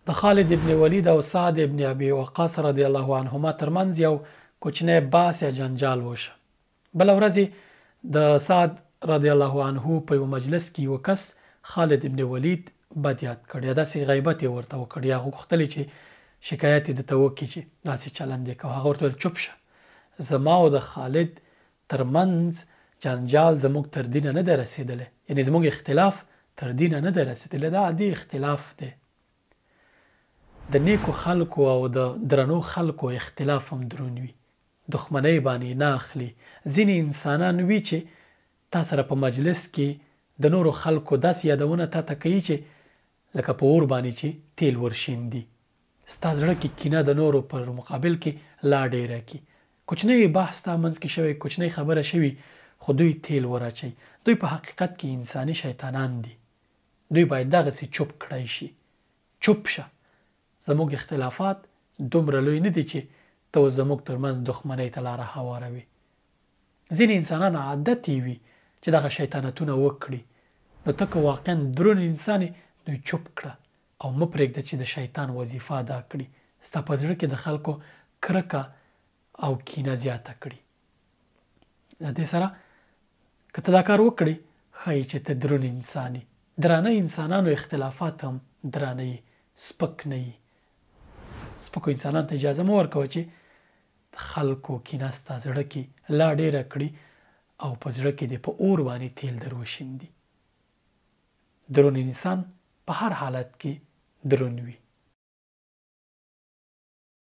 د خالد ابن ولید او سعد ابن ابي وقاص رضی الله عنهما ترمنځ یو کوچنی باس یا جنجال وشه. بل ورځ د سعد رضی الله عنه په یو مجلس کې یو کس خالد ابن ولید بد یاد کړی، داسې غیبت یې ورته وکړ، یا غوښتل چې شکایت یې درته وکړي چې داسې چلند یې کوه. هغه ورته ویل چوپ شه، زما او د خالد ترمنځ جنجال زموږ تر دینه نه دی رسېدلی، یعنې زموږ اختلاف تر دینه نه دی رسېدلی، دا عادي اختلاف دی. د نیکو خلکو او د درنو خلکو اختلاف هم درون وي، دښمنۍ باندې نه اخلي. ځینې انسانان وي چې تا سره په مجلس کې د نورو خلکو داسې یادونه تا ته کوي چې لکه په اور باندې چې تیل ورشیندي، ستا زړه کې کینه د نورو پر مقابل کې لا ډیره کی. کوچنی بحث تا منځ کې شوی، کوچنی خبره شوی، خو دوی تیل وراچي. دوی په حقیقت کې انساني شیطانان دي. دوی باید دغسې چوپ کړی شي. چوپ شه، زموږ اختلافات دومره لوی نه دي چې ته زموږ ترمنځ دښمنۍ ته لاره هواروي. ځینې انسانان عادت یې وي چې دغه شیطانتونه وکړي، نو ته که واقعا درون انسان یې دوی چوپ کړه او مه پرېږده چې د شیطان وظیفه ادا کړي، ستا په زړه کې د خلکو کرکه او کینه زیاته کړي. د دې سره که ته دا کار وکړې ښایي چې ته درون انسان یې. درانه انسانانو اختلافات هم درانه یي، سپک نه یي. سپکو انسانانو ته اجازه مه ورکوه چې خلکو کینه ستا زړه کې لا ډیره کړي او په زړه کې دې په اور باندې تیل در وشیندي. درون انسان په هر حالت کې درون وي.